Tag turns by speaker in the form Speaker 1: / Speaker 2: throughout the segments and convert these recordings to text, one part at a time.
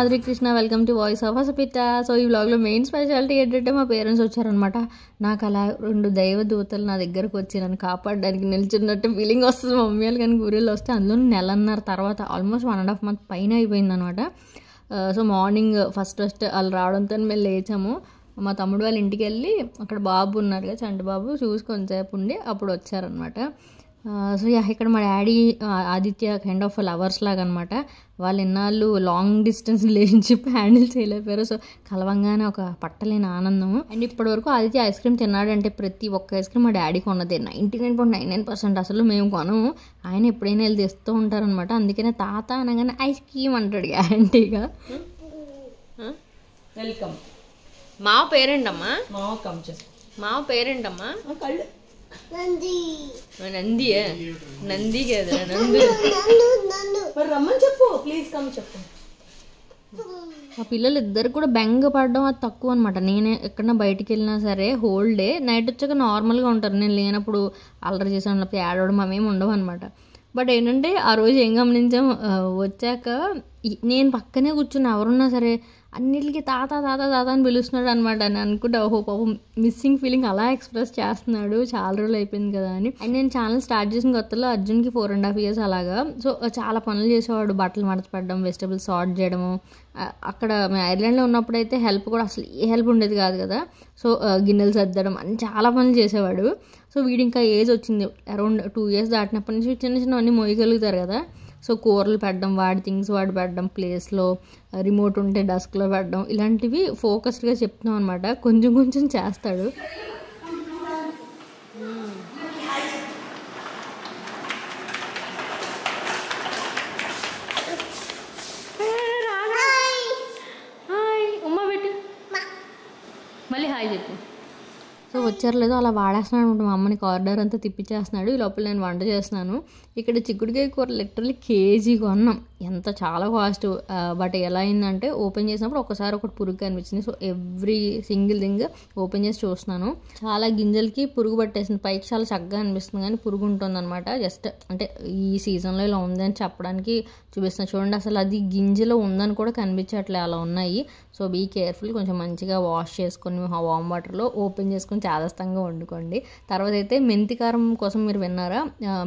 Speaker 1: Madhuri Krishna, welcome to voice of హసపిట. So ఈ వ్లాగ్లో మెయిన్ స్పెషాలిటీ ఏంటంటే మా పేరెంట్స్ వచ్చారనమాట. నాకు అలా 2 దైవ దూతలు నా దగ్గరకు వచ్చి నన్ను కాపాడడానికి నిల్చున్నట్టు ఫీలింగ్ వస్తుంది. మమ్మీ వాళ్ళు కానీ ఊరిలో వస్తే అందులో నెలన్నర తర్వాత ఆల్మోస్ట్ 1.5 month పైన అయిపోయింది అనమాట. సో మార్నింగ్ ఫస్ట్ వాళ్ళు రావడంతో మేము లేచాము. మా తమ్ముడు వాళ్ళ ఇంటికి వెళ్ళి అక్కడ బాబు ఉన్నారు కదా, చంటి బాబు, చూసి కొంచెంసేపు ఉండి అప్పుడు వచ్చారనమాట. సో ఇక్కడ మా daddy Aditya kind of lovers లాగా అనమాట. వాళ్ళు ఎన్నాళ్ళు లాంగ్ డిస్టెన్స్ రిలేషన్షిప్ హ్యాండిల్ చేయలేకపోయారు. సో కలవంగానే ఒక పట్టలేని ఆనందము. అండ్ ఇప్పటివరకు ఆదిత్య ఐస్ క్రీమ్ తిన్నాడంటే ప్రతి ఒక్క ఐస్ క్రీమ్ మా డాడీ కొన్నదే. 99.99% అసలు మేము కొనము. ఆయన ఎప్పుడైనా వెళ్ళి తెస్తూ ఉంటారనమాట. అందుకనే తాత అనగానే ఐస్ క్రీమ్ అంటాడు గ్యారంటీగా.
Speaker 2: వెల్కమ్.
Speaker 1: మా పేరేంటమ్మా?
Speaker 2: మా
Speaker 1: పేరేంటమ్మా?
Speaker 2: నంది
Speaker 1: నంది కదా, నందు.
Speaker 2: రమ్మని చెప్పు, ప్లీజ్ కమ్ చెప్పు.
Speaker 1: ఆ పిల్లలు ఇద్దరు కూడా బెంగ పడడం అది తక్కువ అనమాట. నేనే ఎక్కడన్నా బయటికి వెళ్ళినా సరే హోల్ డే నైట్ వచ్చాక నార్మల్గా ఉంటారు. నేను లేనప్పుడు అల్లరి చేసాను, లేకపోతే ఏడవడం అవేమి ఉండవు అనమాట. బట్ ఏంటంటే ఆ రోజు ఏం గమనించాం, వచ్చాక నేను పక్కనే కూర్చుని ఎవరున్నా సరే అన్నిటికీ తాత తాత తాత అని పిలుస్తున్నాడు అనమాట. అని అనుకుంటే ఓహో పాపం మిస్సింగ్ ఫీలింగ్ అలా ఎక్స్ప్రెస్ చేస్తున్నాడు, చాలా రోజులు అయిపోయింది కదా అని. అండ్ నేను ఛానల్ స్టార్ట్ చేసిన కొత్తలో అర్జున్కి 4.5 years అలాగా. సో చాలా పనులు చేసేవాడు, బట్టలు మడతపడడం, వెజిటబుల్స్ సార్ట్ చేయడము. అక్కడ మేము ఐర్లాండ్లో ఉన్నప్పుడు అయితే హెల్ప్ కూడా అసలు ఏ హెల్ప్ ఉండేది కాదు కదా. సో గిన్నెలు సర్దడం అని చాలా పనులు చేసేవాడు. సో వీడు ఇంకా ఏజ్ వచ్చింది, అరౌండ్ 2 years దాటినప్పటి నుంచి చిన్న చిన్నవన్నీ మోయగలుగుతారు కదా. సో కూరలు పెట్టడం, వాడి థింగ్స్ వాడి పెట్టడం, ప్లేస్లో రిమోట్ ఉంటే డస్క్లో పెట్టడం, ఇలాంటివి ఫోకస్డ్గా చెప్తున్నాం అనమాట. కొంచెం కొంచెం చేస్తాడు. హాయ్ ఉమ్మ పెట్టు, మళ్ళీ హాయ్ చెప్పు. సో వచ్చారు లేదో అలా వాడేస్తున్నాడు అనమాట. మా అమ్మని కారిడార్ అంతా తిప్పించేస్తున్నాడు. ఈ లోపల నేను వంట చేస్తున్నాను. ఇక్కడ చిక్కుడుకాయ కూర లిటరల్లీ కేజీ కొన్నాం. ఎంత చాలా కాస్ట్. బట్ ఎలా అయిందంటే ఓపెన్ చేసినప్పుడు ఒకసారి పురుగు కనిపించింది. So every single thing open చేసి చూస్తున్నాను. చాలా గింజలకి పురుగు పట్టేసింది. పైకి చాలా చక్కగా అనిపిస్తుంది కానీ పురుగు ఉంటుంది అనమాట. జస్ట్ అంటే ఈ సీజన్లో ఇలా ఉందని చెప్పడానికి చూపిస్తున్నాను. చూడండి అసలు అది గింజలో ఉందని కూడా కనిపించట్లే, అలా ఉన్నాయి. So be careful. కొంచెం మంచిగా వాష్ చేసుకొని వామ్ వాటర్లో ఓపెన్ చేసుకొని చాదస్తంగా వండుకోండి. తర్వాత అయితే మెంతికారం కోసం మీరు విన్నారా?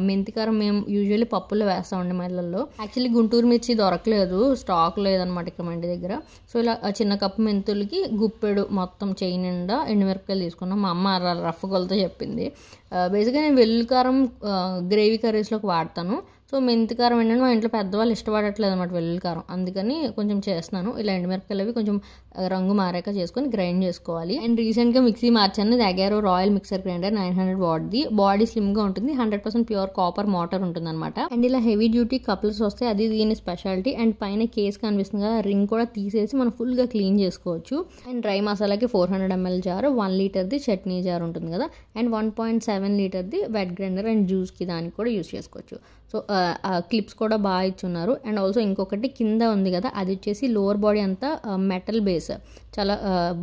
Speaker 1: మెంతికారం మేము యూజువల్లీ పప్పుల్లో వేస్తామండి మళ్ళల్లో. యాక్చువల్లీ గుంటూరు మిర్చి దొరకలేదు, స్టాక్ లేదనమాట ఇక్కడ మా ఇంటి దగ్గర. సో ఇలా చిన్న కప్పు మెంతులకి గుప్పెడు మొత్తం చేయి నిండా ఎండుమిరపకాయలు తీసుకున్నాం. మా అమ్మ రఫ్ కొలతో చెప్పింది. బేసిక్గా నేను వెల్లుల్లికారం గ్రేవీ కర్రీస్లోకి వాడతాను. సో మెంతికారం ఏంటంటే మా ఇంట్లో పెద్దవాళ్ళు ఇష్టపడట్లేదు అనమాట వెల్లుల్లికారం, అందుకని కొంచెం చేస్తున్నాను. ఇలా ఎండుమిరపకాయలు అవి కొంచెం రంగు మారాక చేసుకొని గ్రైండ్ చేసుకోవాలి. అండ్ రీసెంట్గా మిక్సీ మార్చాను. ఇది అగారో రాయల్ మిక్సర్ గ్రైండర్ 900 వాట్ది. బాడీ స్లిమ్గా ఉంటుంది, 100% ప్యూర్ కాపర్ మోటార్ ఉంటుంది అనమాట. అండ్ ఇలా హెవీ డ్యూటీ కపుల్స్ వస్తాయి, అది దీని స్పెషాలిటీ. అండ్ పైన కేస్ కనిపిస్తుంది కదా, రింగ్ కూడా తీసేసి మనం ఫుల్గా క్లీన్ చేసుకోవచ్చు. అండ్ డ్రై మసాలాకి 400 ml జార్, 1 లీటర్ది చట్నీ జార్ ఉంటుంది కదా, అండ్ 1.7 లీటర్ది వెట్ గ్రైండర్ అండ్ జ్యూస్కి దానికి కూడా యూస్ చేసుకోవచ్చు. సో క్లిప్స్ కూడా బాగా ఇచ్చున్నారు. అండ్ ఆల్సో ఇంకొకటి కింద ఉంది కదా, అది వచ్చేసి లోవర్ బాడీ అంతా మెటల్ బేస్, చాలా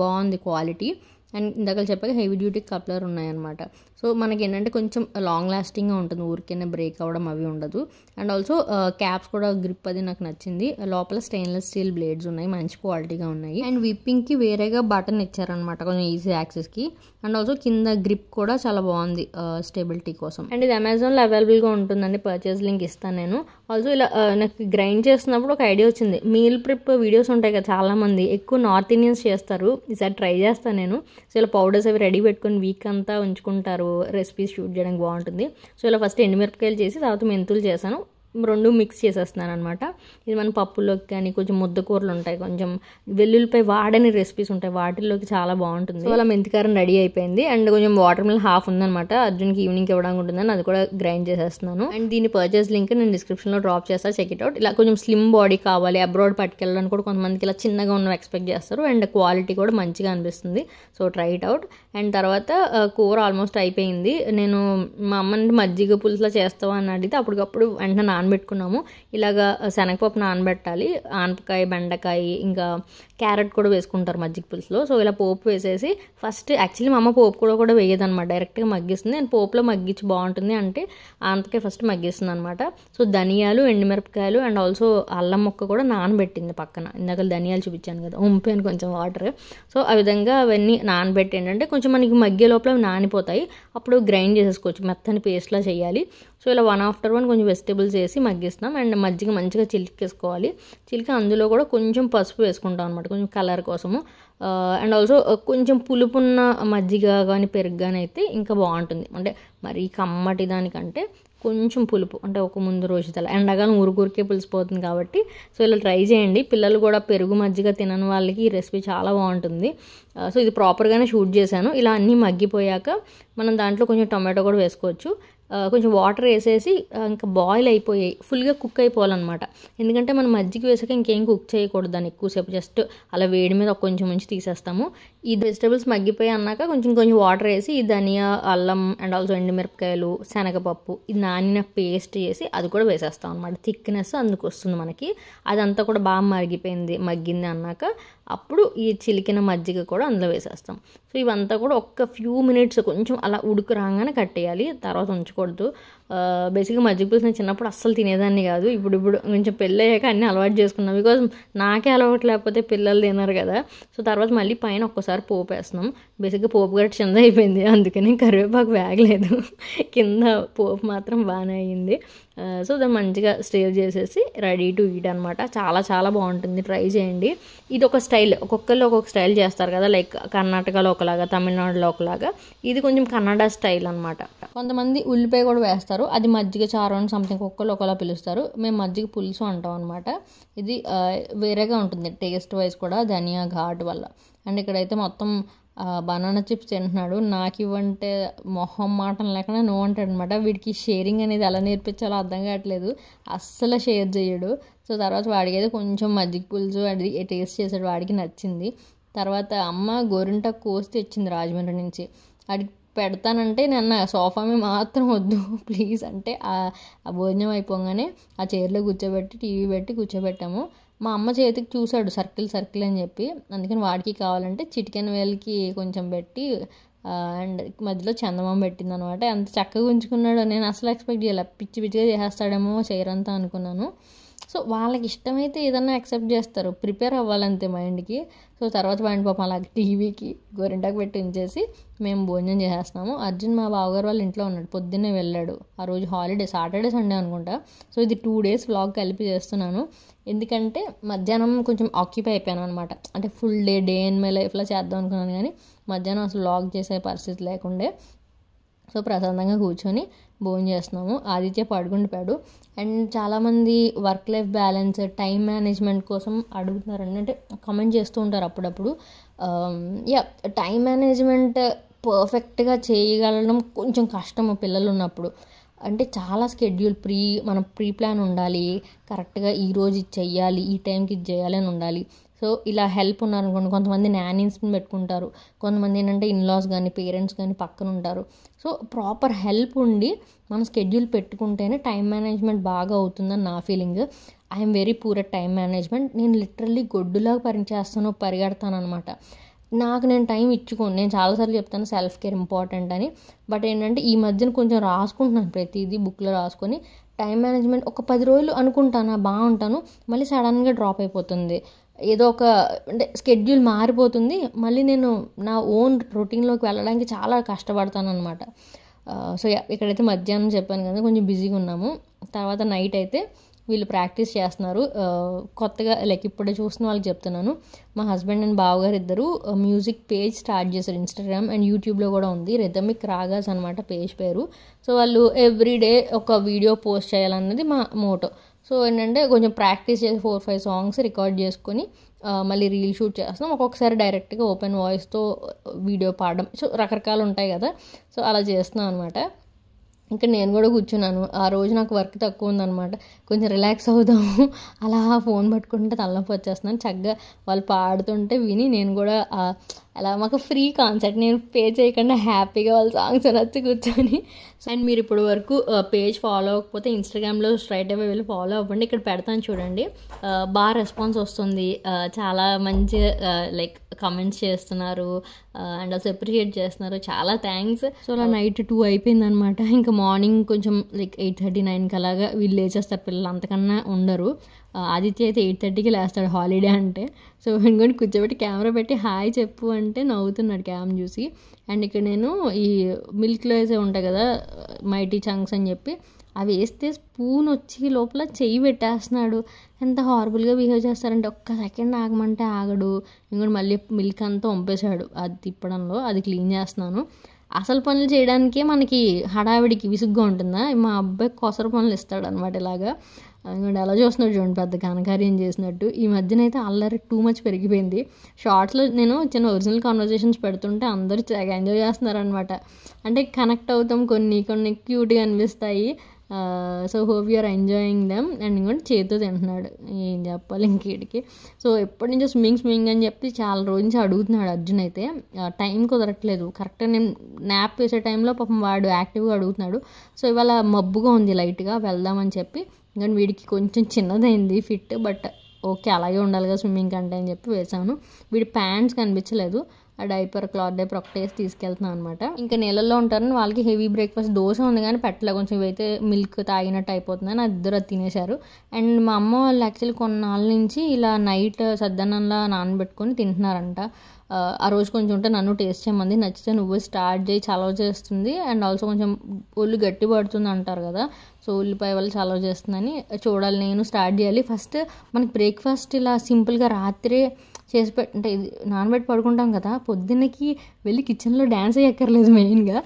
Speaker 1: బాగుంది క్వాలిటీ. అండ్ ఇందాక చెప్పాక హెవీ డ్యూటీ కప్లర్ ఉన్నాయన్నమాట. సో మనకి ఏంటంటే కొంచెం లాంగ్ లాస్టింగ్గా ఉంటుంది, ఊరికైనా బ్రేక్ అవ్వడం అవి ఉండదు. అండ్ ఆల్సో క్యాప్స్ కూడా గ్రిప్ అది నాకు నచ్చింది. లోపల స్టెయిన్లెస్ స్టీల్ బ్లేడ్స్ ఉన్నాయి, మంచి క్వాలిటీగా ఉన్నాయి. అండ్ విప్పింగ్కి వేరేగా బటన్ ఇచ్చారనమాట కొంచెం ఈజీ యాక్సెస్కి. అండ్ ఆల్సో కింద గ్రిప్ కూడా చాలా బాగుంది స్టెబిలిటీ కోసం. అండ్ ఇది అమెజాన్లో అవైలబుల్గా ఉంటుందండి, పర్చేస్ లింక్ ఇస్తాను నేను. ఆల్సో ఇలా నాకు గ్రైండ్ చేస్తున్నప్పుడు ఒక ఐడియా వచ్చింది. మీల్ ప్రిప్ వీడియోస్ ఉంటాయి కదా, చాలామంది ఎక్కువ నార్త్ ఇండియన్స్ చేస్తారు. ఈసారి ట్రై చేస్తాను నేను. సో ఇలా పౌడర్స్ అవి రెడీ పెట్టుకొని వీక్ అంతా ఉంచుకుంటారు, రెసిపీస్ షూట్ చేయడానికి బాగుంటుంది. సో ఇలా ఫస్ట్ ఎండుమిరపకాయలు చేసి తర్వాత మెంతులు చేశాను, 2 మిక్స్ చేసేస్తున్నాను అనమాట. ఇది మన పప్పుల్లోకి కానీ కొంచెం ముద్ద కూరలు ఉంటాయి, కొంచెం వెల్లుల్లిపై వాడని రెసిపీస్ ఉంటాయి, వాటిల్లోకి చాలా బాగుంటుంది. సో అలా మెంతికారం రెడీ అయిపోయింది. అండ్ కొంచెం వాటర్ మిల్ హాఫ్ ఉందనమాట, అర్జున్కి ఈవినింగ్ ఇవ్వడానికి ఉంటుందని అది కూడా గ్రైండ్ చేసేస్తున్నాను. అండ్ దీని పర్చేస్ లింక్ నేను డిస్క్రిప్షన్లో డ్రాప్ చేస్తాను, చెక్ ఇట్ అవుట్. ఇలా కొంచెం స్లిమ్ బాడీ కావాలి, అబ్రాడ్ పట్టుకెళ్ళడానికి కూడా కొంతమందికి ఇలా చిన్నగా ఉన్న ఎక్స్పెక్ట్ చేస్తారు. అండ్ క్వాలిటీ కూడా మంచిగా అనిపిస్తుంది. So try it out. And తర్వాత కూర ఆల్మోస్ట్ అయిపోయింది. నేను మా అమ్మని మజ్జిగ పులుసులా చేస్తావా అని అడిగితే అప్పటికప్పుడు వెంటనే నానబెట్టుకున్నాము. ఇలాగా శనగపప్పు నానబెట్టాలి, ఆనపకాయ, బెండకాయ, ఇంకా క్యారెట్ కూడా వేసుకుంటారు మజ్జిగ పులుసులో. సో ఇలా పోపు వేసేసి ఫస్ట్ యాక్చువల్లీ మా అమ్మ పోపు కూడా వేయదనమాట, డైరెక్ట్గా మగ్గిస్తుంది. నేను పోపులో మగ్గించి బాగుంటుంది అంటే ఆనపకాయ ఫస్ట్ మగ్గిస్తుంది అనమాట. సో ధనియాలు, ఎండుమిరపకాయలు అండ్ ఆల్సో అల్లం ముక్క కూడా నానబెట్టింది పక్కన. ఇందాక ధనియాలు చూపించాను కదా, ఉంపాను కొంచెం వాటర్. సో ఆ విధంగా అవన్నీ నానబెట్టి ఏంటంటే కొంచెం మనకి మగ్గే లోపల అవి నానిపోతాయి, అప్పుడు గ్రైండ్ చేసేసుకోవచ్చు, మెత్తని పేస్ట్లా చేయాలి. సో ఇలా 1 after 1 కొంచెం వెజిటేబుల్స్ వేసి మగ్గిస్తాం. అండ్ మజ్జిగ మంచిగా చిలికేసుకోవాలి. చిలికి అందులో కూడా కొంచెం పసుపు వేసుకుంటాం అనమాట, కొంచెం కలర్ కోసము. అండ్ ఆల్సో కొంచెం పులుపున్న మజ్జిగ కానీ పెరుగు కానీ అయితే ఇంకా బాగుంటుంది. అంటే మరి కమ్మటి దానికంటే కొంచెం పులుపు, అంటే ఒక ముందు రోజు తల ఎండగానే ఊరికే పులిసిపోతుంది కాబట్టి. సో ఇలా ట్రై చేయండి. పిల్లలు కూడా పెరుగు మజ్జిగ తినని వాళ్ళకి ఈ రెసిపీ చాలా బాగుంటుంది. సో ఇది ప్రాపర్గానే షూట్ చేశాను. ఇలా అన్నీ మగ్గిపోయాక మనం దాంట్లో కొంచెం టొమాటో కూడా వేసుకోవచ్చు. కొంచెం వాటర్ వేసేసి ఇంకా బాయిల్ అయిపోయాయి, ఫుల్గా కుక్ అయిపోవాలన్నమాట. ఎందుకంటే మనం మజ్జిగ వేసాక ఇంకేం కుక్ చేయకూడదు దాన్ని ఎక్కువసేపు, జస్ట్ అలా వేడి మీద కొంచెం ఉంచి తీసేస్తాము. ఈ వెజిటబుల్స్ మగ్గిపోయి అన్నాక కొంచెం వాటర్ వేసి ఈ ధనియా, అల్లం అండ్ ఆల్సో ఎండుమిరపకాయలు, శనగపప్పు ఇది నానిన పేస్ట్ చేసి అది కూడా వేసేస్తాం అనమాట. థిక్నెస్ అందుకు వస్తుంది మనకి. అదంతా కూడా బాగా మగ్గింది అన్నాక అప్పుడు ఈ చిలికిన మజ్జిగ కూడా అందులో వేసేస్తాం. సో ఇవంతా కూడా ఒక్క ఫ్యూ మినిట్స్ కొంచెం అలా ఉడుకు రాగానే కట్టేయాలి, తర్వాత ఉంచకూడదు. బేసిక్గా మజ్జిగ పులుసు నేను చిన్నప్పుడు అస్సలు తినేదాన్ని కాదు. ఇప్పుడు కొంచెం పెళ్ళి అయ్యాక అన్నీ అలవాటు చేసుకున్నాం. బికాజ్ నాకే అలవాటు లేకపోతే పిల్లలు తినరు కదా. సో తర్వాత మళ్ళీ పైన ఒక్కసారి పోపు వేస్తున్నాం. బేసిక్గా పోపు గట్ట చిన్నది అయిపోయింది, అందుకని కరివేపాకు వేగలేదు, కింద పోపు మాత్రం బాగానే అయ్యింది. సో దాన్ని మంచిగా స్టేర్ చేసేసి రెడీ టు ఈట్ అనమాట. చాలా చాలా బాగుంటుంది, ట్రై చేయండి. ఇది ఒక స్టైల్, ఒక్కొక్కళ్ళు ఒక్కొక్క స్టైల్ చేస్తారు కదా, లైక్ కర్ణాటకలో ఒకలాగా, తమిళనాడులో ఒకలాగా. ఇది కొంచెం కన్నడ స్టైల్ అనమాట. కొంతమంది ఉల్లిపాయ కూడా వేస్తారు, అది మజ్జిగ చారు అని సంథింగ్ ఒక్కళ్ళు ఒకలా పిలుస్తారు. మేము మజ్జిగ పులుసు అంటాం అనమాట. ఇది వేరేగా ఉంటుంది టేస్ట్ వైజ్ కూడా, ధనియా ఘాట్ వల్ల. అండ్ ఇక్కడైతే మొత్తం బనానా చిప్స్ తింటున్నాడు. నాకు ఇవ్వంటే మొహం మాటం లేకుండా నో అంటాడు అనమాట. వీడికి షేరింగ్ అనేది ఎలా నేర్పించాలో అర్థం కావట్లేదు, అస్సలు షేర్ చేయడు. సో తర్వాత వాడికి అయితే కొంచెం మజ్జిగ పులుసు అది టేస్ట్ చేసాడు, వాడికి నచ్చింది. తర్వాత అమ్మ గోరింటాకు కోసి తెచ్చింది రాజమండ్రి నుంచి. అది పెడతానంటే నన్న సోఫా మీద మాత్రం వద్దు ప్లీజ్ అంటే ఆ భోజనం అయిపోగానే ఆ చైర్లో కూర్చోబెట్టి టీవీ పెట్టి కూర్చోబెట్టాము. మా అమ్మ చేతికి చూశాడు సర్కిల్ అని చెప్పి, అందుకని వాడికి కావాలంటే చిటికెన్ వేలకి కొంచెం పెట్టి అండ్ మధ్యలో చందమామ పెట్టింది అనమాట. అంత చక్కగా ఉంచుకున్నాడు, నేను అసలు ఎక్స్పెక్ట్ చేయాలి, పిచ్చిగా చేసేస్తాడేమో చైర్ అంతా అనుకున్నాను. సో వాళ్ళకి ఇష్టమైతే ఏదన్నా యాక్సెప్ట్ చేస్తారు, ప్రిపేర్ అవ్వాలంతే మైండ్కి. సో తర్వాత వాడిని పాపం అలాగే టీవీకి గోరింటాకు పెట్టి ఉంచేసి మేము భోజనం చేసేస్తున్నాము. అర్జున్ మా బావగారు వాళ్ళ ఇంట్లో ఉన్నాడు, పొద్దున్నే వెళ్ళాడు. ఆ రోజు హాలిడే, సాటర్డే సండే అనుకుంటా. సో ఇది 2 days వ్లాగ్ కలిపి చేస్తున్నాను, ఎందుకంటే మధ్యాహ్నం కొంచెం ఆక్యుపై అయిపోయాను అనమాట. అంటే ఫుల్ డే ఇన్ మై లైఫ్లో చేద్దాం అనుకున్నాను, కానీ మధ్యాహ్నం అసలు వ్లాగ్ చేసే పరిస్థితి లేకుండే. సో ప్రశాంతంగా కూర్చొని భోజనం చేస్తున్నాము. ఆదిత్య పడుకుండిపోయాడు. అండ్ చాలామంది work life balance, time management కోసం అడుగుతున్నారండి, అంటే కమెంట్ చేస్తూ ఉంటారు అప్పుడప్పుడు. టైం మేనేజ్మెంట్ పర్ఫెక్ట్గా చేయగలడం కొంచెం కష్టము పిల్లలు ఉన్నప్పుడు. అంటే చాలా స్కెడ్యూల్ మనం ప్రీ ప్లాన్ ఉండాలి, కరెక్ట్గా ఈరోజు ఇది చెయ్యాలి, ఈ టైంకి ఇది చేయాలి అని ఉండాలి. సో ఇలా హెల్ప్ ఉన్నారనుకోండి, కొంతమంది నానీస్ని పెట్టుకుంటారు, కొంతమంది ఏంటంటే ఇన్లాస్ కానీ పేరెంట్స్ కానీ పక్కన ఉంటారు. సో ప్రాపర్ హెల్ప్ ఉండి మనం స్కెడ్యూల్ పెట్టుకుంటేనే టైం మేనేజ్మెంట్ బాగా అవుతుందని నా feeling. I'm very poor at time management. నేను లిటరల్లీ గొడ్డులాగా పరిగెడతాను అనమాట. నేను టైం ఇచ్చుకోను. నేను చాలాసార్లు చెప్తాను సెల్ఫ్ కేర్ ఇంపార్టెంట్ అని, బట్ ఏంటంటే ఈ మధ్యన కొంచెం రాసుకుంటున్నాను, ప్రతిదీ బుక్లో రాసుకొని. టైం మేనేజ్మెంట్ ఒక 10 రోజులు అనుకుంటాను బాగుంటాను, మళ్ళీ సడన్గా డ్రాప్ అయిపోతుంది. ఏదో ఒక అంటే స్కెడ్యూల్ మారిపోతుంది, మళ్ళీ నేను నా ఓన్ రొటీన్లోకి వెళ్ళడానికి చాలా కష్టపడతాను అనమాట. సో ఇక్కడైతే మధ్యాహ్నం చెప్పాను కదా కొంచెం బిజీగా ఉన్నాము. తర్వాత నైట్ అయితే వీళ్ళు ప్రాక్టీస్ చేస్తున్నారు. కొత్తగా లైక్ ఇప్పుడే చూసిన వాళ్ళకి చెప్తున్నాను, మా హస్బెండ్ అండ్ బావగారు ఇద్దరు మ్యూజిక్ పేజ్ స్టార్ట్ చేశారు, ఇన్స్టాగ్రామ్ అండ్ యూట్యూబ్లో కూడా ఉంది, రిథమిక్ రాగాస్ అనమాట పేజ్ పేరు. సో వాళ్ళు ఎవ్రీడే ఒక వీడియో పోస్ట్ చేయాలన్నది మా మోటో. సో ఏంటంటే కొంచెం ప్రాక్టీస్ చేసి 4-5 సాంగ్స్ రికార్డ్ చేసుకొని మళ్ళీ రీల్ షూట్ చేస్తున్నాం. ఒక్కొక్కసారి డైరెక్ట్గా ఓపెన్ వాయిస్తో వీడియో పాడడం, సో రకరకాలు ఉంటాయి కదా. సో అలా చేస్తున్నాం అనమాట. ఇంకా నేను కూడా కూర్చున్నాను. ఆ రోజు నాకు వర్క్ తక్కువ ఉందన్నమాట, కొంచెం రిలాక్స్ అవుదాము అలా ఫోన్ పట్టుకుంటే తలనొప్పి వచ్చేస్తున్నాను. చక్కగా వాళ్ళు పాడుతుంటే విని నేను కూడా అలా మాకు ఫ్రీ కాన్సర్ట్, నేను పే చేయకుండా హ్యాపీగా వాళ్ళ సాంగ్స్ నచ్చి కూర్చొని. అండ్ మీరు ఇప్పుడు వరకు పేజ్ ఫాలో అవ్వకపోతే ఇన్స్టాగ్రామ్లో స్ట్రైట్ అవే వెళ్ళి ఫాలో అవ్వండి, ఇక్కడ పెడతాను చూడండి. బాగా రెస్పాన్స్ వస్తుంది, చాలా మంచి లైక్ కమెంట్స్ చేస్తున్నారు అండ్ ఆల్సో అప్రిషియేట్ చేస్తున్నారు, చాలా థ్యాంక్స్. సో అలా నైట్ 2 అయిపోయిందనమాట. ఇంకా మార్నింగ్ కొంచెం లైక్ 8:30-9కి అలాగా వీళ్ళు లేచేస్తారు పిల్లలు, అంతకన్నా ఉండరు. ఆదిత్య అయితే 8:30కి లేస్తాడు హాలిడే అంటే. సో ఇంకొని కూర్చోబెట్టి కెమెరా పెట్టి హాయ్ చెప్పు అంటే నవ్వుతున్నాడు క్యామ్ చూసి. అండ్ ఇక్కడ నేను ఈ మిల్క్లో వేసే ఉంటాయి కదా మైటీ చంక్స్ అని చెప్పి, అవి వేస్తే స్పూన్ వచ్చి లోపల చెయ్యి పెట్టేస్తున్నాడు. ఎంత హారబుల్గా బిహేవ్ చేస్తారంటే ఒక్క సెకండ్ ఆగమంటే ఆగడు. ఇంకోటి మళ్ళీ మిల్క్ అంతా వంపేశాడు అది తిప్పడంలో, అది క్లీన్ చేస్తున్నాను. అసలు పనులు చేయడానికే మనకి హడావిడికి విసుగ్గా ఉంటుందా, మా అబ్బాయి కొసర పనులు ఇస్తాడు అనమాట ఇలాగా. ఇంకోటి ఎలా చూస్తున్నాడు చూడండి, పెద్ద ఘనకార్యం చేసినట్టు. ఈ మధ్యన అయితే అల్లరి టూ మచ్ పెరిగిపోయింది. షార్ట్స్లో నేను చిన్న ఒరిజినల్ కాన్వర్జేషన్స్ పెడుతుంటే అందరూ చాలా ఎంజాయ్ చేస్తున్నారు అనమాట. అంటే కనెక్ట్ అవుతాం, కొన్ని కొన్ని క్యూట్గా అనిపిస్తాయి. So hope you're enjoying them. And ఇంకోటి చేతితో తింటున్నాడు, ఏం చెప్పాలి ఇంకేటికి. సో ఎప్పటి నుంచో స్విమ్మింగ్ అని చెప్పి చాలా రోజు నుంచి అడుగుతున్నాడు అర్జున్. అయితే టైం కుదరట్లేదు, కరెక్ట్గా నేను న్యాప్ వేసే టైంలో పాపం వాడు యాక్టివ్గా అడుగుతున్నాడు. సో ఇవాళ మబ్బుగా ఉంది లైట్గా, వెళ్దామని చెప్పి. కానీ వీడికి కొంచెం చిన్నదైంది ఫిట్, బట్ ఓకే అలాగే ఉండాలిగా స్విమ్మింగ్ కంటే అని చెప్పి వేసాను. వీడి ప్యాంట్స్ కనిపించలేదు, ఆ డైపర్ క్లాత్ డైపర్ ఒకటి వేసి తీసుకెళ్తున్నాను అనమాట. ఇంకా నీళ్ళల్లో ఉంటారని వాళ్ళకి హెవీ బ్రేక్ఫాస్ట్ దోశ ఉంది కానీ పెట్టలే, కొంచెం ఇవైతే మిల్క్ తాగినట్టు అయిపోతుందని ఇద్దరు అది తినేశారు. అండ్ మా అమ్మ వాళ్ళు యాక్చువల్లీ కొన్నాళ్ళ నుంచి ఇలా నైట్ సద్దన్నంలా నానబెట్టుకొని తింటున్నారంట. ఆ రోజు కొంచెం ఉంటే నన్ను టేస్ట్ చేయమంది, నచ్చితే నువ్వు స్టార్ట్ చేయి, చలవ చేస్తుంది అండ్ ఆల్సో కొంచెం ఒళ్ళు గట్టి పడుతుంది అంటారు కదా. సో ఉల్లిపాయ వల్ల చలవ చేస్తుందని చూడాలి, నేను స్టార్ట్ చేయాలి. ఫస్ట్ మనకి బ్రేక్ఫాస్ట్ ఇలా సింపుల్గా రాత్రే చేసి అంటే ఇది నానబెట్టి పడుకుంటాం కదా, పొద్దున్నకి వెళ్ళి కిచెన్లో డ్యాన్స్ అయ్యక్కర్లేదు. మెయిన్గా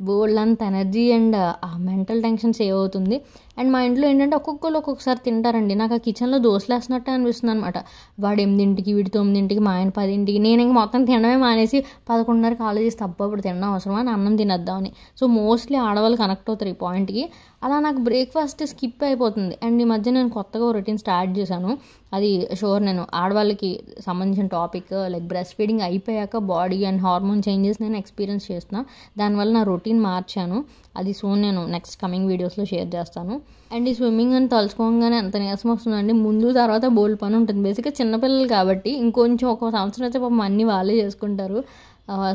Speaker 1: బోల్డ్ అంత ఎనర్జీ అండ్ ఆ మెంటల్ టెన్షన్ సేవ్ అవుతుంది. అండ్ మా ఇంట్లో ఏంటంటే ఒక్కొక్కరు ఒక్కొక్కసారి తింటారండి. నాకు ఆ కిచెన్లో దోశలు వేస్తున్నట్టే అనిపిస్తుంది అనమాట. వాడు 8ంటికి, వీడి 9ంటికి, మా ఆయన 10ంటికి. నేను ఇంక మొత్తం తినడమే మానేసి 11:30 కాలేజ్ చేసి తప్పప్పుడు తినడం అవసరమా అని అన్నం తినేద్దామని. సో మోస్ట్లీ ఆడవాళ్ళు కనెక్ట్ అవుతారు ఈ పాయింట్కి. అలా నాకు బ్రేక్ఫాస్ట్ స్కిప్ అయిపోతుంది. అండ్ ఈ మధ్య నేను కొత్తగా రొటీన్ స్టార్ట్ చేశాను, అది షూర్ నేను ఆడవాళ్ళకి సంబంధించిన టాపిక్. లైక్ బ్రెస్ట్ ఫీడింగ్ అయిపోయాక బాడీ అండ్ హార్మోన్ చేంజెస్ నేను ఎక్స్పీరియన్స్ చేస్తున్నాను, దానివల్ల నా రొటీన్ మార్చాను. అది సోన్ నేను నెక్స్ట్ కమింగ్ వీడియోస్లో షేర్ చేస్తాను. అండ్ ఈ స్విమ్మింగ్ అని తలుచుకోగానే ఎంత నీరసం వస్తుందండి. ముందు తర్వాత బోల్డ్ పని ఉంటుంది. బేసిక్గా చిన్నపిల్లలు కాబట్టి ఇంకొంచెం ఒక సంవత్సరం అయితే పాపం అన్నీ వాళ్ళే చేసుకుంటారు.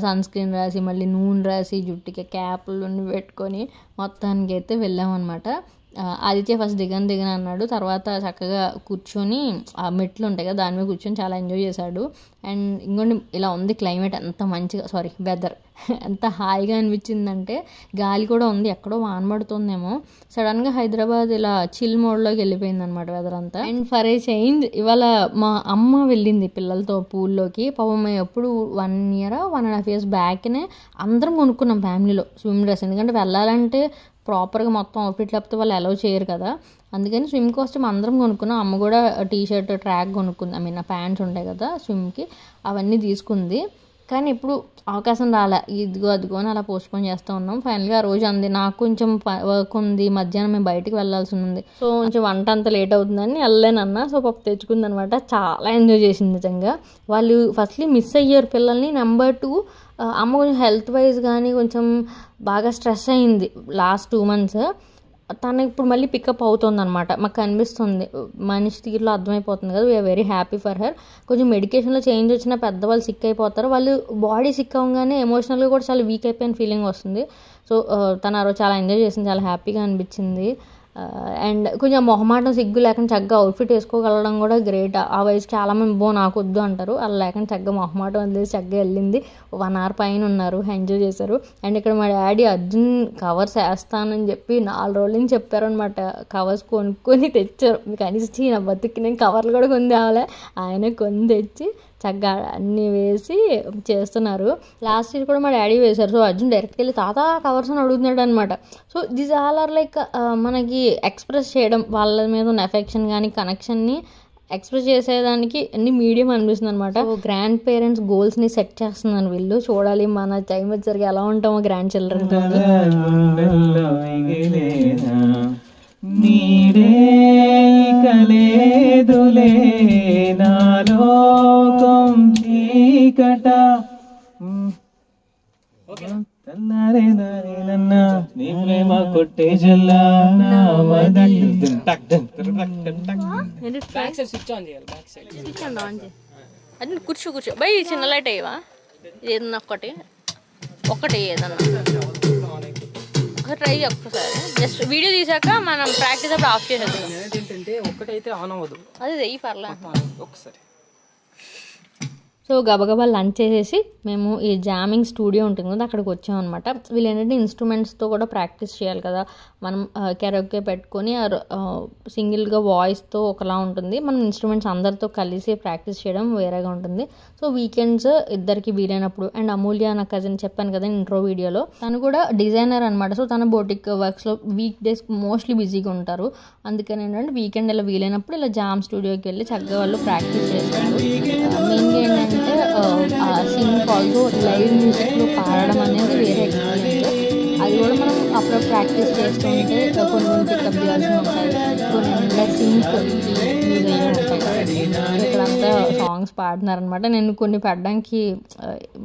Speaker 1: సన్ స్క్రీన్ రాసి మళ్ళీ నూనె రాసి జుట్టుకి క్యాప్లు పెట్టుకొని మొత్తానికి అయితే వెళ్ళామన్నమాట. ఆదిత్య ఫస్ట్ దిగను అన్నాడు, తర్వాత చక్కగా కూర్చొని ఆ మెట్లు ఉంటాయి కదా దాని మీద కూర్చొని చాలా ఎంజాయ్ చేశాడు. అండ్ ఇంకోటి ఇలా ఉంది క్లైమేట్, ఎంత మంచిగా వెదర్ ఎంత హాయిగా అనిపించిందంటే, గాలి కూడా ఉంది, ఎక్కడో వాన పడుతుందేమో. సడన్గా హైదరాబాద్ ఇలా చిల్ మోడ్లోకి వెళ్ళిపోయింది అనమాట వెదర్ అంతా. అండ్ ఫర్ ఏ చేంజ్ ఇవాళ మా అమ్మ వెళ్ళింది పిల్లలతో పూల్లోకి. పాపం మేము ఎప్పుడు 1 year 1.5 years బ్యాక్నే అందరం కొనుక్కున్నాం ఫ్యామిలీలో స్విమ్ డ్రెస్. ఎందుకంటే వెళ్ళాలంటే ప్రాపర్గా మొత్తం అవుట్ఫిట్ లేకపోతే వాళ్ళు అలౌ చేయరు కదా, అందుకని స్విమ్ కాస్ట్యూమ్ అందరం కొనుక్కున్నాం. అమ్మ కూడా టీ-షర్ట్ ట్రాక్ కొనుక్కుంది, ఐ మీన్ ఆ ప్యాంట్స్ ఉంటాయి కదా స్విమ్కి, అవన్నీ తీసుకుంది. కానీ ఇప్పుడు అవకాశం రాలే, ఇదిగో అదిగో అని అలా పోస్ట్పోన్ చేస్తూ ఉన్నాం. ఫైనల్గా ఆ రోజు అంది, నాకు కొంచెం వర్క్ ఉంది, మధ్యాహ్నం మేము బయటికి వెళ్ళాల్సి ఉంది, సో కొంచెం వంట అంత లేట్ అవుతుందని వెళ్ళలేనన్నా. సో పాప తెచ్చుకుంది అనమాట, చాలా ఎంజాయ్ చేసింది నిజంగా. వాళ్ళు ఫస్ట్లీ మిస్ అయ్యారు పిల్లల్ని. నెంబర్ 2 అమ్మ కొంచెం హెల్త్ వైజ్ కానీ కొంచెం బాగా స్ట్రెస్ అయింది లాస్ట్ 2 months. తను ఇప్పుడు మళ్ళీ పికప్ అవుతుంది అనమాట, మాకు కనిపిస్తుంది, మనిషి తీరులో అర్థమైపోతుంది కదా. We're very happy for her. కొంచెం మెడికేషన్లో చేంజ్ వచ్చినా పెద్దవాళ్ళు సిక్ అయిపోతారు, వాళ్ళు బాడీ సిక్ అవ్వగానే ఎమోషనల్గా కూడా చాలా వీక్ అయిపోయిన ఫీలింగ్ వస్తుంది. సో తను ఆ రోజు చాలా ఎంజాయ్ చేసింది, చాలా హ్యాపీగా అనిపించింది. అండ్ కొంచెం మొహమాటం సిగ్గు లేకుండా చక్కగా అవుట్ఫిట్ వేసుకోగలడం కూడా గ్రేట్. ఆ వయసు చాలామంది నాకు వద్దు అంటారు, అలా లేకుండా చక్కగా మొహమాటం వదిలేసి చక్కగా వెళ్ళింది. 1 hour పైన ఉన్నారు, ఎంజాయ్ చేశారు. అండ్ ఇక్కడ మా డాడీ అర్జున్ కవర్స్ వేస్తానని చెప్పి 4 రోజుల నుంచి చెప్పారనమాట. కవర్స్ కొనుక్కొని తెచ్చారు, కనిపించి నా బతుకి నేను కవర్లు కూడా కొని తేవాలే, ఆయన కొని తెచ్చి చక్కగా అన్నీ వేసి చేస్తున్నారు. లాస్ట్ ఇయర్ కూడా మా డాడీ వేశారు. సో అర్జున్ డైరెక్ట్గా వెళ్ళి తాత కవర్స్ అని అడుగుతున్నాడు అనమాట. So this all are like మనకి ఎక్స్ప్రెస్ చేయడం, వాళ్ళ మీద ఉన్న ఎఫెక్షన్ కానీ కనెక్షన్ని ఎక్స్ప్రెస్ చేసేదానికి అన్ని మీడియం అనిపిస్తుంది అనమాట. గ్రాండ్ పేరెంట్స్ గోల్స్ని సెట్ చేస్తున్నాను వీళ్ళు. చూడాలి మన టైం వచ్చరికి ఎలా ఉంటామో గ్రాండ్ చిల్డ్రన్.
Speaker 3: నీడే కలేదులే నాలోకం చీకట
Speaker 1: అది కూర్చో బై చిన్న లైట్ అయ్యవా ఏదన్నా ఒకటి ఏదన్నా ట్రై ఒక్కసారి జస్ట్ వీడియో తీసాక మనం ప్రాక్టీస్ అప్పుడు ఆఫ్ చేసేద్దాం.
Speaker 3: ఒకటైతే ఆన్ అవ్వదు,
Speaker 1: అది వెయ్యి పర్లేదు
Speaker 3: ఒకసారి.
Speaker 1: సో గబగబా లంచ్ చేసేసి మేము ఈ జామింగ్ స్టూడియో ఉంటుంది కదా అక్కడికి వచ్చాం అనమాట. వీళ్ళు ఏంటంటే ఇన్స్ట్రుమెంట్స్తో కూడా ప్రాక్టీస్ చేయాలి కదా, మనం కెరోకే పెట్టుకొని సింగిల్గా వాయిస్తో ఒకలా ఉంటుంది, మనం ఇన్స్ట్రుమెంట్స్ అందరితో కలిసి ప్రాక్టీస్ చేయడం వేరేగా ఉంటుంది. సో వీకెండ్స్ ఇద్దరికి వీలైనప్పుడు. అండ్ అమూల్య నా కజిన్ చెప్పాను కదా ఇంట్రో వీడియోలో, తను కూడా డిజైనర్ అనమాట. సో తన బోటిక్ వర్క్స్లో వీక్ డేస్ మోస్ట్లీ బిజీగా ఉంటారు. అందుకని ఏంటంటే వీకెండ్ ఇలా వీలైనప్పుడు ఇలా జామ్ స్టూడియోకి వెళ్ళి చక్కగా వాళ్ళు ప్రాక్టీస్ చేస్తారు. మెయిన్గా ఏంటంటే సింగ్ ఆల్సో లైవ్ మ్యూజిక్లో పాడడం అనేది వేరే ఎక్స్పీరియన్స్. అది కూడా మనం అప్పుడు ప్రాక్టీస్ చేస్తుంటే కొన్ని పికప్ చేయాల్సి ఉంటాయి, కొన్ని సింగ్ యూజ్ అయ్యి ఉంటాయి. ఇక్కడంతా సాంగ్స్ పాడుతున్నారనమాట. నేను కొన్ని పాడడానికి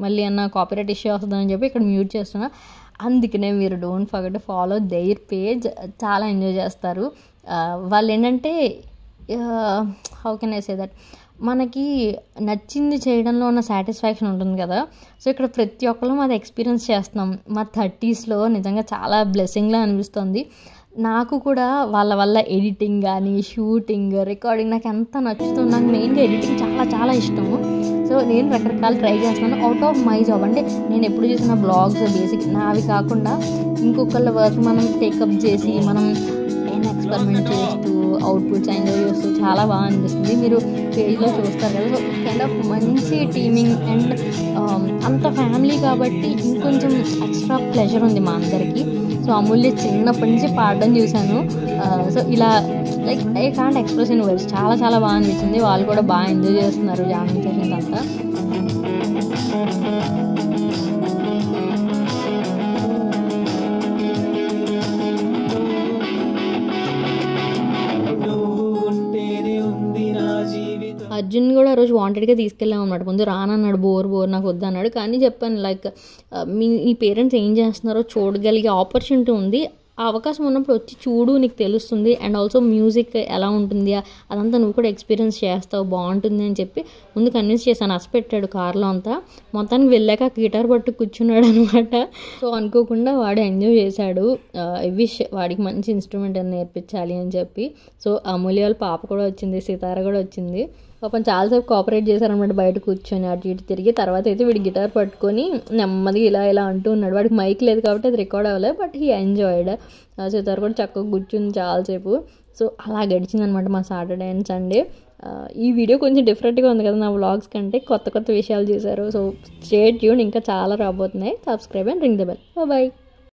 Speaker 1: మళ్ళీ అన్న కాపీరైట్ ఇష్యూ వస్తుందని చెప్పి ఇక్కడ మ్యూట్ చేస్తున్నా. అందుకనే మీరు don't forget to follow their page, చాలా ఎంజాయ్ చేస్తారు వాళ్ళు. ఏంటంటే how can I say that, మనకి నచ్చింది చేయడంలో ఉన్న సాటిస్ఫాక్షన్ ఉంటుంది కదా. సో ఇక్కడ ప్రతి ఒక్కరు అది ఎక్స్పీరియన్స్ చేస్తున్నాం. మా 30sలో నిజంగా చాలా బ్లెస్సింగ్లా అనిపిస్తుంది. నాకు కూడా వాళ్ళ వల్ల ఎడిటింగ్ కానీ షూటింగ్ రికార్డింగ్ నాకు ఎంత నచ్చుతుంది. నాకు మెయిన్గా ఎడిటింగ్ చాలా చాలా ఇష్టము. సో నేను రకరకాలు ట్రై చేస్తున్నాను అవుట్ ఆఫ్ మై జాబ్. అంటే నేను ఎప్పుడు చేసిన బ్లాగ్స్ బేసిక్ నావి కాకుండా ఇంకొకళ్ళ వర్క్ మనం టేకప్ చేసి మనం ఎక్స్పెరిమెంట్ చేస్తూ అవుట్పుట్స్ ఎంజాయ్ చేస్తూ చాలా బాగా అనిపిస్తుంది. మీరు పేజ్లో చూస్తారు కదా. సో కైండ్ ఆఫ్ మంచి టీమింగ్ అండ్ అంత ఫ్యామిలీ కాబట్టి ఇంకొంచెం ఎక్స్ట్రా ప్లెజర్ ఉంది మా అందరికీ. సో అమూల్య చిన్నప్పటి నుంచి పాడడం చూశాను. సో ఇలా like I can't express in words, చాలా చాలా బాగా అనిపించింది. వాళ్ళు కూడా బాగా ఎంజాయ్ చేస్తున్నారు జామింగ్ సెషన్స్ అంతా. అర్జున్ కూడా ఆ రోజు వాంటెడ్గా తీసుకెళ్ళాం అనమాట. ముందు రానన్నాడు, బోర్ నాకు వద్దు అన్నాడు. కానీ చెప్పాను లైక్ మీ పేరెంట్స్ ఏం చేస్తున్నారో చూడగలిగే ఆపర్చునిటీ ఉంది, ఆ అవకాశం ఉన్నప్పుడు వచ్చి చూడు, నీకు తెలుస్తుంది. అండ్ ఆల్సో మ్యూజిక్ ఎలా ఉంటుంది అదంతా నువ్వు కూడా ఎక్స్పీరియన్స్ చేస్తావు, బాగుంటుంది అని చెప్పి ముందు కన్విన్స్ చేశాను. అసపెట్టాడు కార్లో అంతా. మొత్తానికి వెళ్ళాక గిటార్ పట్టు కూర్చున్నాడు అనమాట. సో అనుకోకుండా వాడు ఎంజాయ్ చేశాడు. విష్ వాడికి మంచి ఇన్స్ట్రుమెంట్ అని నేర్పించాలి అని చెప్పి. సో అమూల్య వాళ్ళ పాప కూడా వచ్చింది, సితార కూడా వచ్చింది. పాపం చాలాసేపు కోఆపరేట్ చేశారనమాట బయట కూర్చొని అటు ఇటు తిరిగి. తర్వాత అయితే వీడు గిటార్ పట్టుకొని నెమ్మదిగా ఇలా అంటూ ఉన్నాడు. వాడికి మైక్ లేదు కాబట్టి అది రికార్డ్ అవ్వలేదు, బట్ హీ ఎంజాయ్డ్. సితార కూడా చక్కగా కూర్చుంది చాలాసేపు. సో అలా గడిచిందనమాట మా సాటర్డే అండ్ సండే. ఈ వీడియో కొంచెం డిఫరెంట్గా ఉంది కదా నా వ్లాగ్స్ కంటే, కొత్త కొత్త విషయాలు చూశారు. సో స్టే ట్యూన్, ఇంకా చాలా రాబోతున్నాయి. Subscribe and ring the bell. Bye.